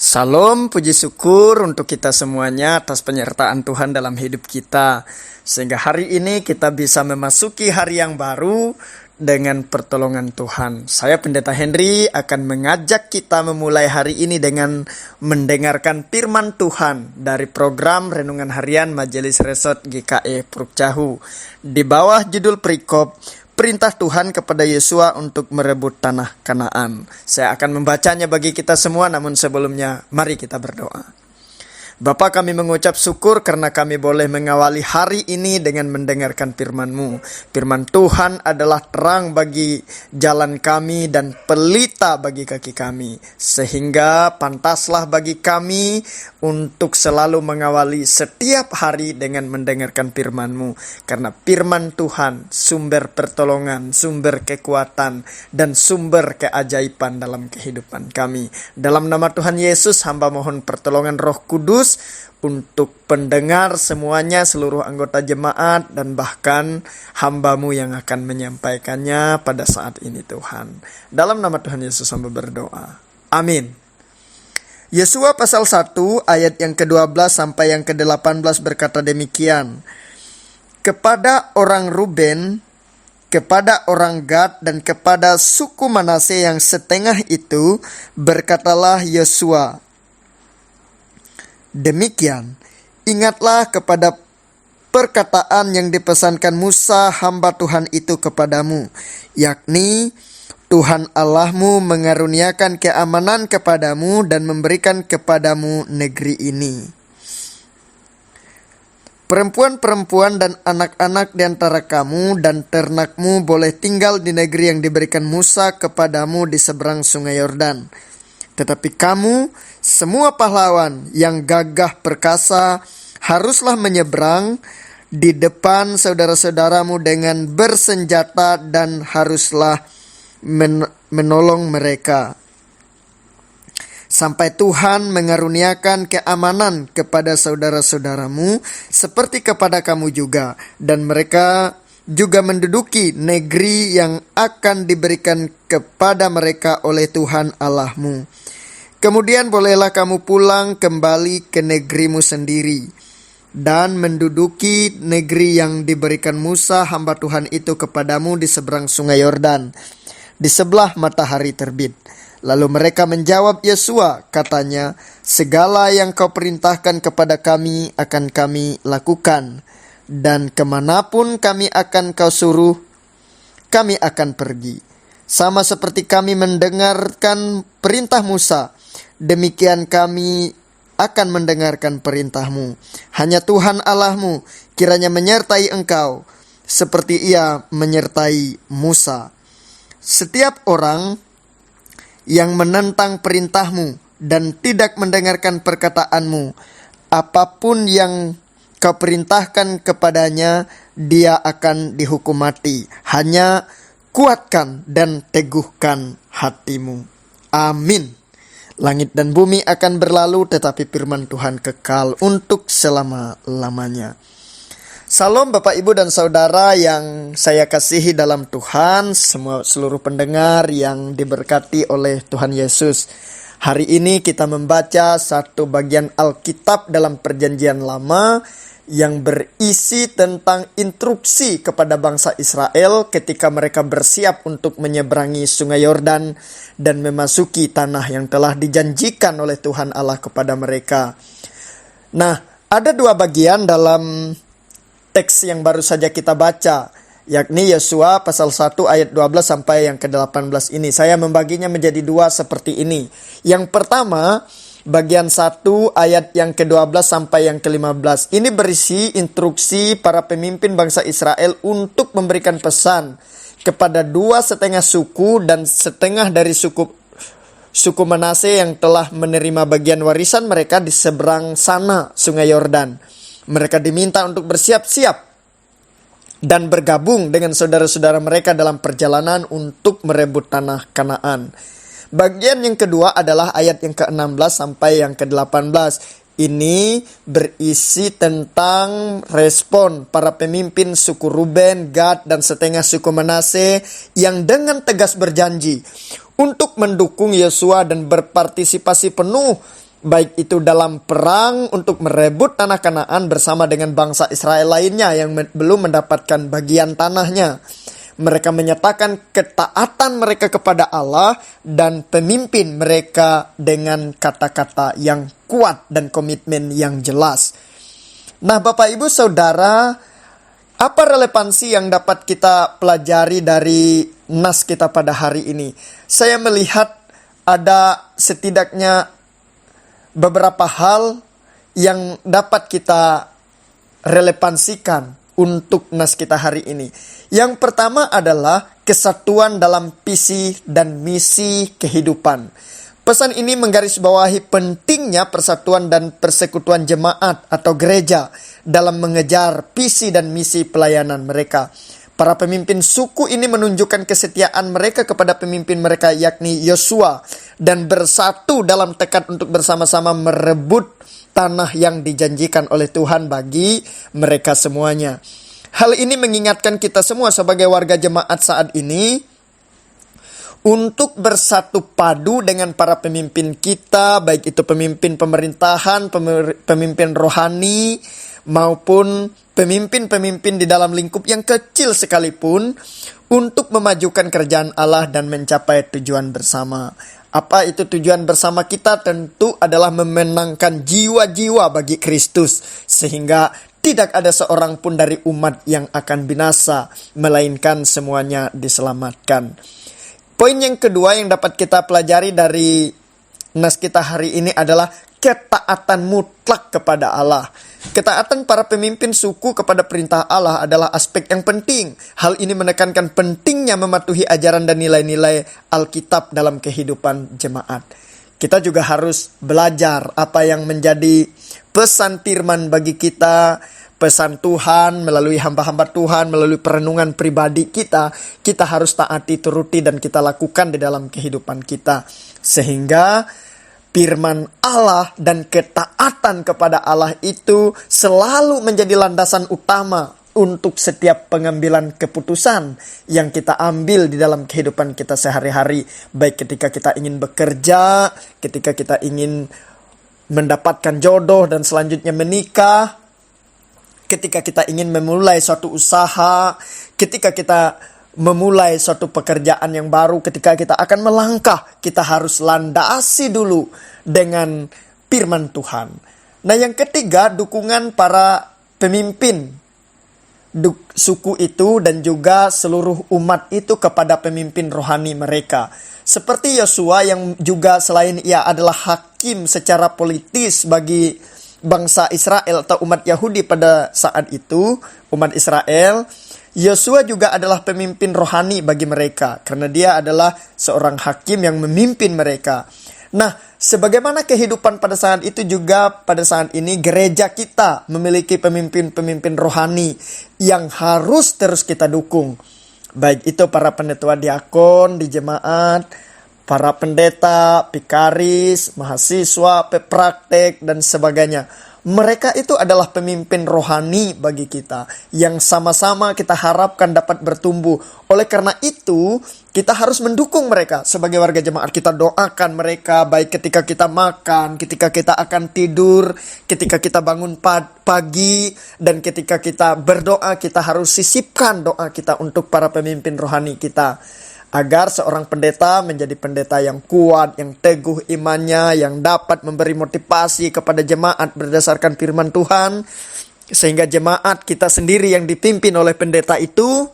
Salam puji syukur untuk kita semuanya atas penyertaan Tuhan dalam hidup kita. Sehingga hari ini kita bisa memasuki hari yang baru dengan pertolongan Tuhan. Saya Pendeta Henry akan mengajak kita memulai hari ini dengan mendengarkan firman Tuhan dari program Renungan Harian Majelis Resort GKI Prukcahu. Di bawah judul perikop Perintah Tuhan kepada Yosua untuk merebut tanah Kanaan. Saya akan membacanya bagi kita semua, namun sebelumnya mari kita berdoa. Bapa, kami mengucap syukur karena kami boleh mengawali hari ini dengan mendengarkan firman-Mu. Firman Tuhan adalah terang bagi jalan kami dan pelita bagi kaki kami. Sehingga pantaslah bagi kami untuk selalu mengawali setiap hari dengan mendengarkan firman-Mu. Karena firman Tuhan sumber pertolongan, sumber kekuatan, dan sumber keajaiban dalam kehidupan kami. Dalam nama Tuhan Yesus, hamba mohon pertolongan Roh Kudus untuk pendengar semuanya, seluruh anggota jemaat, dan bahkan hamba-Mu yang akan menyampaikannya pada saat ini Tuhan. Dalam nama Tuhan Yesus hamba berdoa. Amin. Yosua pasal 1 ayat yang ke-12 sampai yang ke-18 berkata demikian. Kepada orang Ruben, kepada orang Gad, dan kepada suku Manase yang setengah itu berkatalah Yosua, demikian, ingatlah kepada perkataan yang dipesankan Musa hamba Tuhan itu kepadamu, yakni Tuhan Allahmu mengaruniakan keamanan kepadamu dan memberikan kepadamu negeri ini. Perempuan-perempuan dan anak-anak di antara kamu dan ternakmu boleh tinggal di negeri yang diberikan Musa kepadamu di seberang sungai Yordan. Tetapi kamu, semua pahlawan yang gagah perkasa, haruslah menyeberang di depan saudara-saudaramu dengan bersenjata dan haruslah menolong mereka. Sampai Tuhan mengaruniakan keamanan kepada saudara-saudaramu seperti kepada kamu juga. Dan mereka juga menduduki negeri yang akan diberikan kepada mereka oleh Tuhan Allahmu. Kemudian bolehlah kamu pulang kembali ke negerimu sendiri dan menduduki negeri yang diberikan Musa hamba Tuhan itu kepadamu di seberang sungai Yordan, di sebelah matahari terbit. Lalu mereka menjawab Yosua, katanya, segala yang kau perintahkan kepada kami akan kami lakukan, dan kemanapun kami akan kau suruh, kami akan pergi. Sama seperti kami mendengarkan perintah Musa, demikian kami akan mendengarkan perintahmu. Hanya Tuhan Allahmu kiranya menyertai engkau, seperti Ia menyertai Musa. Setiap orang yang menentang perintahmu dan tidak mendengarkan perkataanmu, apapun yang kau perintahkan kepadanya, dia akan dihukum mati. Hanya kuatkan dan teguhkan hatimu. Amin. Langit dan bumi akan berlalu, tetapi firman Tuhan kekal untuk selama-lamanya. Salam Bapak, Ibu, dan Saudara yang saya kasihi dalam Tuhan, seluruh pendengar yang diberkati oleh Tuhan Yesus. Hari ini kita membaca satu bagian Alkitab dalam Perjanjian Lama yang berisi tentang instruksi kepada bangsa Israel ketika mereka bersiap untuk menyeberangi sungai Yordan dan memasuki tanah yang telah dijanjikan oleh Tuhan Allah kepada mereka. Nah, ada dua bagian dalam teks yang baru saja kita baca, yakni Yosua pasal 1 ayat 12 sampai yang ke-18 ini. Saya membaginya menjadi dua seperti ini. Yang pertama, bagian 1 ayat yang ke-12 sampai yang ke-15. Ini berisi instruksi para pemimpin bangsa Israel untuk memberikan pesan kepada dua setengah suku dan setengah dari suku Manase yang telah menerima bagian warisan mereka di seberang sana sungai Yordan. Mereka diminta untuk bersiap-siap dan bergabung dengan saudara-saudara mereka dalam perjalanan untuk merebut tanah Kanaan. Bagian yang kedua adalah ayat yang ke-16 sampai yang ke-18. Ini berisi tentang respon para pemimpin suku Ruben, Gad, dan setengah suku Manase yang dengan tegas berjanji untuk mendukung Yosua dan berpartisipasi penuh baik itu dalam perang untuk merebut tanah Kanaan bersama dengan bangsa Israel lainnya yang belum mendapatkan bagian tanahnya. Mereka menyatakan ketaatan mereka kepada Allah dan pemimpin mereka dengan kata-kata yang kuat dan komitmen yang jelas. Nah, Bapak Ibu Saudara, apa relevansi yang dapat kita pelajari dari nas kita pada hari ini? Saya melihat ada setidaknya beberapa hal yang dapat kita relevansikan untuk nas kita hari ini. Yang pertama adalah kesatuan dalam visi dan misi kehidupan. Pesan ini menggarisbawahi pentingnya persatuan dan persekutuan jemaat atau gereja dalam mengejar visi dan misi pelayanan mereka. Para pemimpin suku ini menunjukkan kesetiaan mereka kepada pemimpin mereka yakni Yosua dan bersatu dalam tekad untuk bersama-sama merebut tanah yang dijanjikan oleh Tuhan bagi mereka semuanya. Hal ini mengingatkan kita semua sebagai warga jemaat saat ini untuk bersatu padu dengan para pemimpin kita, baik itu pemimpin pemerintahan, pemimpin rohani, maupun pemimpin-pemimpin di dalam lingkup yang kecil sekalipun, untuk memajukan kerajaan Allah dan mencapai tujuan bersama. Apa itu tujuan bersama kita? Tentu adalah memenangkan jiwa-jiwa bagi Kristus, sehingga tidak ada seorang pun dari umat yang akan binasa, melainkan semuanya diselamatkan. Poin yang kedua yang dapat kita pelajari dari nas kita hari ini adalah ketaatan mutlak kepada Allah. Ketaatan para pemimpin suku kepada perintah Allah adalah aspek yang penting. Hal ini menekankan pentingnya mematuhi ajaran dan nilai-nilai Alkitab dalam kehidupan jemaat. Kita juga harus belajar apa yang menjadi pesan firman bagi kita, pesan Tuhan melalui hamba-hamba Tuhan, melalui perenungan pribadi kita. Kita harus taati, turuti, dan kita lakukan di dalam kehidupan kita. Sehingga firman Allah dan ketaatan kepada Allah itu selalu menjadi landasan utama untuk setiap pengambilan keputusan yang kita ambil di dalam kehidupan kita sehari-hari. Baik ketika kita ingin bekerja, ketika kita ingin mendapatkan jodoh dan selanjutnya menikah, ketika kita ingin memulai suatu usaha, ketika kita memulai suatu pekerjaan yang baru, ketika kita akan melangkah, kita harus landasi dulu dengan firman Tuhan. Nah, yang ketiga, dukungan para pemimpin suku itu dan juga seluruh umat itu kepada pemimpin rohani mereka. Seperti Yosua yang juga selain ia adalah hakim secara politis bagi bangsa Israel atau umat Yahudi pada saat itu, umat Israel, Yosua juga adalah pemimpin rohani bagi mereka karena dia adalah seorang hakim yang memimpin mereka. Nah, sebagaimana kehidupan pada saat itu juga pada saat ini gereja kita memiliki pemimpin-pemimpin rohani yang harus terus kita dukung. Baik itu para penetua diakon di jemaat, para pendeta, pikaris, mahasiswa, pepraktek, dan sebagainya. Mereka itu adalah pemimpin rohani bagi kita yang sama-sama kita harapkan dapat bertumbuh. Oleh karena itu, kita harus mendukung mereka. Sebagai warga jemaat, kita doakan mereka baik ketika kita makan, ketika kita akan tidur, ketika kita bangun pagi, dan ketika kita berdoa, kita harus sisipkan doa kita untuk para pemimpin rohani kita. Agar seorang pendeta menjadi pendeta yang kuat, yang teguh imannya, yang dapat memberi motivasi kepada jemaat berdasarkan firman Tuhan. Sehingga jemaat kita sendiri yang dipimpin oleh pendeta itu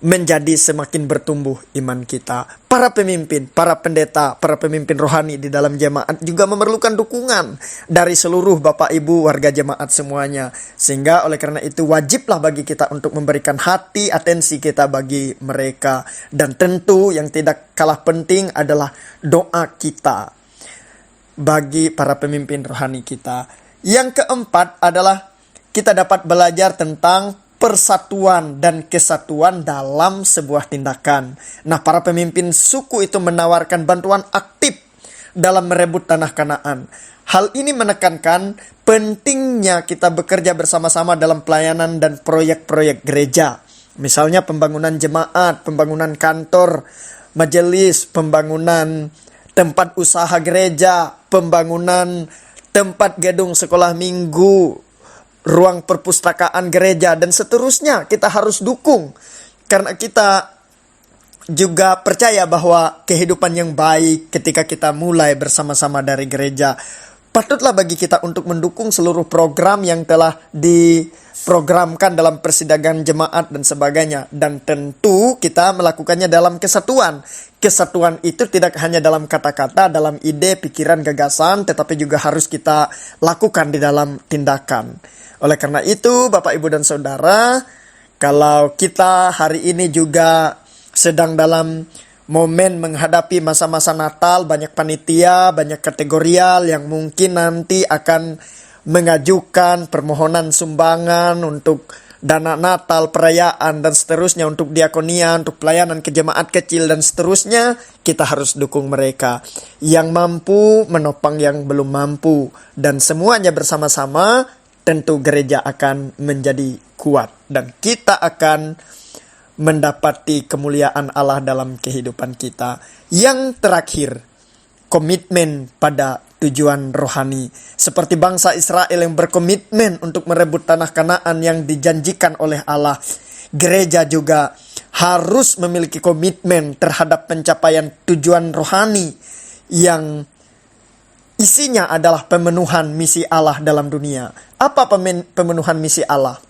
menjadi semakin bertumbuh iman kita. Para pemimpin, para pendeta, para pemimpin rohani di dalam jemaat juga memerlukan dukungan dari seluruh Bapak Ibu warga jemaat semuanya. Sehingga oleh karena itu wajiblah bagi kita untuk memberikan hati, atensi kita bagi mereka. Dan tentu yang tidak kalah penting adalah doa kita bagi para pemimpin rohani kita. Yang keempat adalah kita dapat belajar tentang persatuan dan kesatuan dalam sebuah tindakan. Nah, para pemimpin suku itu menawarkan bantuan aktif dalam merebut tanah Kanaan. Hal ini menekankan pentingnya kita bekerja bersama-sama dalam pelayanan dan proyek-proyek gereja. Misalnya pembangunan jemaat, pembangunan kantor, majelis, pembangunan tempat usaha gereja, pembangunan tempat gedung sekolah minggu, ruang perpustakaan gereja, dan seterusnya. Kita harus dukung. Karena kita juga percaya bahwa kehidupan yang baik ketika kita mulai bersama-sama dari gereja. Patutlah bagi kita untuk mendukung seluruh program yang telah diprogramkan dalam persidangan jemaat dan sebagainya. Dan tentu kita melakukannya dalam kesatuan. Kesatuan itu tidak hanya dalam kata-kata, dalam ide, pikiran, gagasan, tetapi juga harus kita lakukan di dalam tindakan. Oleh karena itu, Bapak, Ibu, dan Saudara, kalau kita hari ini juga sedang dalam momen menghadapi masa-masa Natal, banyak panitia, banyak kategorial yang mungkin nanti akan mengajukan permohonan sumbangan untuk dana Natal, perayaan, dan seterusnya, untuk diakonia, untuk pelayanan ke jemaat kecil, dan seterusnya. Kita harus dukung mereka yang mampu menopang yang belum mampu, dan semuanya bersama-sama tentu gereja akan menjadi kuat, dan kita akan mendapati kemuliaan Allah dalam kehidupan kita. Yang terakhir, komitmen pada tujuan rohani. Seperti bangsa Israel yang berkomitmen untuk merebut tanah Kanaan yang dijanjikan oleh Allah, gereja juga harus memiliki komitmen terhadap pencapaian tujuan rohani yang isinya adalah pemenuhan misi Allah dalam dunia. Apa pemenuhan misi Allah?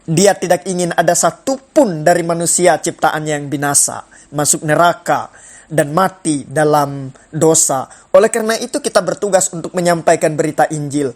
Dia tidak ingin ada satupun dari manusia ciptaan yang binasa, masuk neraka, dan mati dalam dosa. Oleh karena itu kita bertugas untuk menyampaikan berita Injil.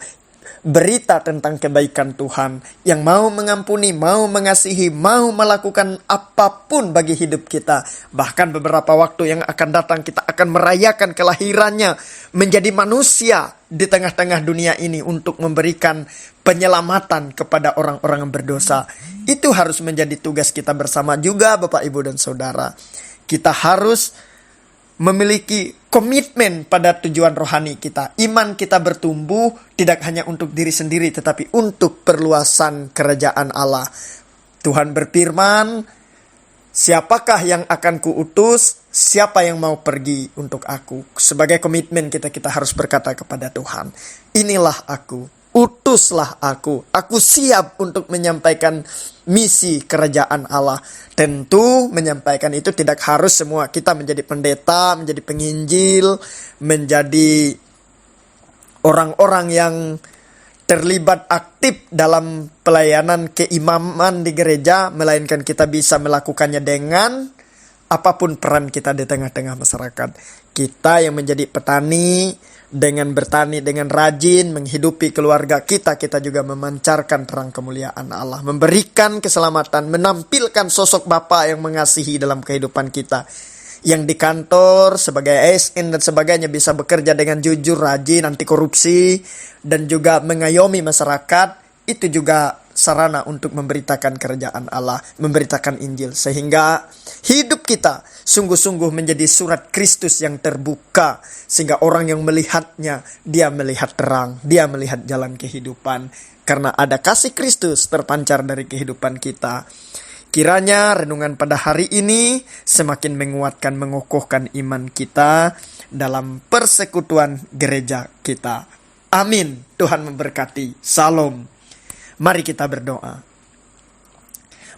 Berita tentang kebaikan Tuhan yang mau mengampuni, mau mengasihi, mau melakukan apapun bagi hidup kita. Bahkan beberapa waktu yang akan datang kita akan merayakan kelahirannya menjadi manusia di tengah-tengah dunia ini untuk memberikan penyelamatan kepada orang-orang yang berdosa. Itu harus menjadi tugas kita bersama juga, Bapak, Ibu, dan Saudara. Kita harus memiliki komitmen pada tujuan rohani kita. Iman kita bertumbuh tidak hanya untuk diri sendiri, tetapi untuk perluasan kerajaan Allah. Tuhan berfirman, siapakah yang akan kuutus? Siapa yang mau pergi untuk aku? Sebagai komitmen kita harus berkata kepada Tuhan, inilah aku, utuslah aku siap untuk menyampaikan misi kerajaan Allah. Tentu menyampaikan itu tidak harus semua kita menjadi pendeta, menjadi penginjil, menjadi orang-orang yang terlibat aktif dalam pelayanan keimaman di gereja, melainkan kita bisa melakukannya dengan apapun peran kita di tengah-tengah masyarakat. Kita yang menjadi petani, dengan bertani dengan rajin, menghidupi keluarga kita juga memancarkan terang kemuliaan Allah, memberikan keselamatan, menampilkan sosok Bapa yang mengasihi dalam kehidupan kita. Yang di kantor sebagai ASN dan sebagainya bisa bekerja dengan jujur, rajin, anti korupsi, dan juga mengayomi masyarakat. Itu juga sarana untuk memberitakan kerajaan Allah, memberitakan Injil, sehingga hidup kita sungguh-sungguh menjadi surat Kristus yang terbuka, sehingga orang yang melihatnya, dia melihat terang, dia melihat jalan kehidupan, karena ada kasih Kristus terpancar dari kehidupan kita. Kiranya renungan pada hari ini semakin menguatkan, mengokohkan iman kita dalam persekutuan gereja kita. Amin. Tuhan memberkati. Salam. Mari kita berdoa.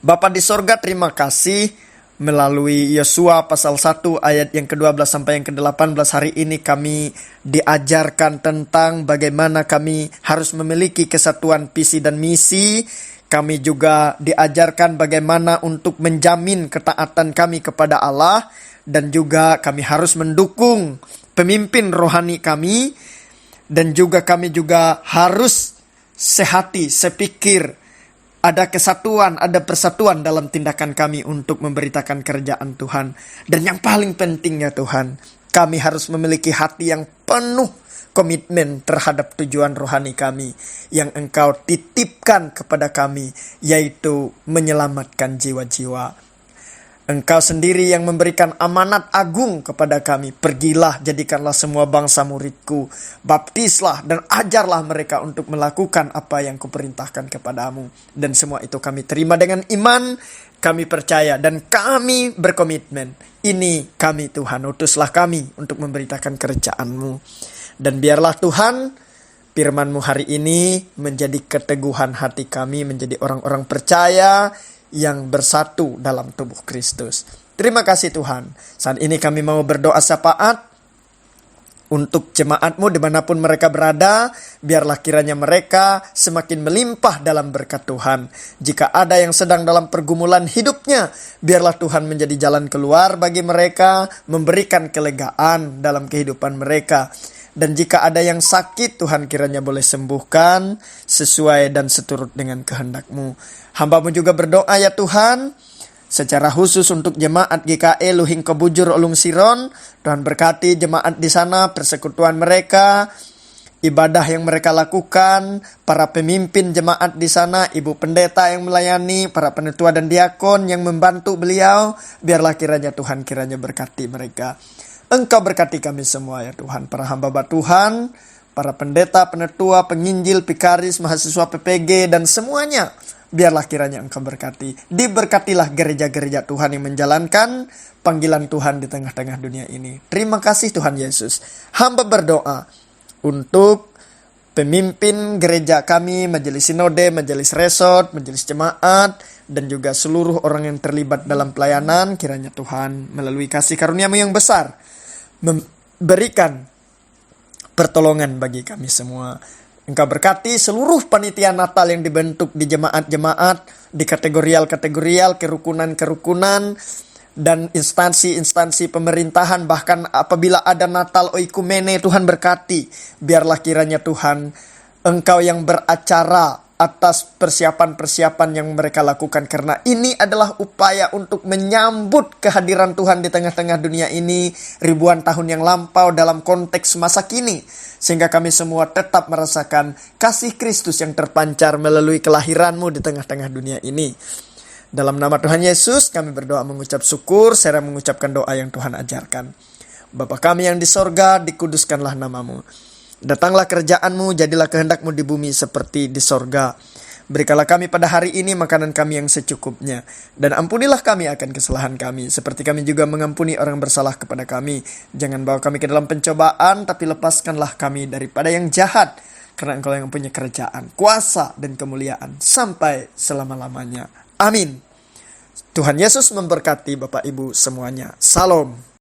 Bapa di sorga, terima kasih melalui Yosua pasal 1 ayat yang ke-12 sampai yang ke-18 hari ini kami diajarkan tentang bagaimana kami harus memiliki kesatuan visi dan misi. Kami juga diajarkan bagaimana untuk menjamin ketaatan kami kepada Allah, dan juga kami harus mendukung pemimpin rohani kami, dan juga kami juga harus sehati, sepikir, ada kesatuan, ada persatuan dalam tindakan kami untuk memberitakan kerajaan Tuhan. Dan yang paling penting ya Tuhan, kami harus memiliki hati yang penuh komitmen terhadap tujuan rohani kami yang Engkau titipkan kepada kami, yaitu menyelamatkan jiwa-jiwa. Engkau sendiri yang memberikan amanat agung kepada kami. Pergilah, jadikanlah semua bangsa muridku. Baptislah dan ajarlah mereka untuk melakukan apa yang kuperintahkan kepadamu. Dan semua itu kami terima dengan iman. Kami percaya dan kami berkomitmen. ini kami Tuhan, utuslah kami untuk memberitakan kerajaan-Mu. Dan biarlah Tuhan, firman-Mu hari ini menjadi keteguhan hati kami, menjadi orang-orang percaya yang bersatu dalam tubuh Kristus. Terima kasih Tuhan. Saat ini kami mau berdoa syafaat untuk jemaat-Mu dimanapun mereka berada. Biarlah kiranya mereka semakin melimpah dalam berkat Tuhan. Jika ada yang sedang dalam pergumulan hidupnya, biarlah Tuhan menjadi jalan keluar bagi mereka, memberikan kelegaan dalam kehidupan mereka. Dan jika ada yang sakit, Tuhan kiranya boleh sembuhkan sesuai dan seturut dengan kehendak-Mu. Hamba-Mu juga berdoa ya Tuhan, secara khusus untuk jemaat GKE Luhing Kebujur Ulung Siron. Tuhan berkati jemaat di sana, persekutuan mereka, ibadah yang mereka lakukan, para pemimpin jemaat di sana, ibu pendeta yang melayani, para penetua dan diakon yang membantu beliau. Biarlah kiranya Tuhan kiranya berkati mereka. Engkau berkati kami semua ya Tuhan, para hamba Tuhan, para pendeta, penetua, penginjil, pikaris, mahasiswa PPG dan semuanya. Biarlah kiranya Engkau berkati. Diberkatilah gereja-gereja Tuhan yang menjalankan panggilan Tuhan di tengah-tengah dunia ini. Terima kasih Tuhan Yesus. Hamba berdoa untuk pemimpin gereja kami, majelis sinode, majelis resort, majelis jemaat, dan juga seluruh orang yang terlibat dalam pelayanan. Kiranya Tuhan melalui kasih karunia-Mu yang besar memberikan pertolongan bagi kami semua. Engkau berkati seluruh panitia Natal yang dibentuk di jemaat-jemaat, di kategorial-kategorial, kerukunan-kerukunan, dan instansi-instansi pemerintahan. Bahkan apabila ada Natal oikumene, Tuhan berkati. Biarlah kiranya Tuhan, Engkau yang beracara atas persiapan-persiapan yang mereka lakukan. Karena ini adalah upaya untuk menyambut kehadiran Tuhan di tengah-tengah dunia ini ribuan tahun yang lampau dalam konteks masa kini. Sehingga kami semua tetap merasakan kasih Kristus yang terpancar melalui kelahiran-Mu di tengah-tengah dunia ini. Dalam nama Tuhan Yesus kami berdoa mengucap syukur, serta mengucapkan doa yang Tuhan ajarkan. Bapa kami yang di sorga, dikuduskanlah nama-Mu. Datanglah kerajaan-Mu, jadilah kehendak-Mu di bumi seperti di sorga. Berikanlah kami pada hari ini makanan kami yang secukupnya. Dan ampunilah kami akan kesalahan kami, seperti kami juga mengampuni orang bersalah kepada kami. Jangan bawa kami ke dalam pencobaan, tapi lepaskanlah kami daripada yang jahat. Karena Engkau yang punya kerajaan, kuasa, dan kemuliaan sampai selama-lamanya. Amin. Tuhan Yesus memberkati Bapak Ibu semuanya. Salam.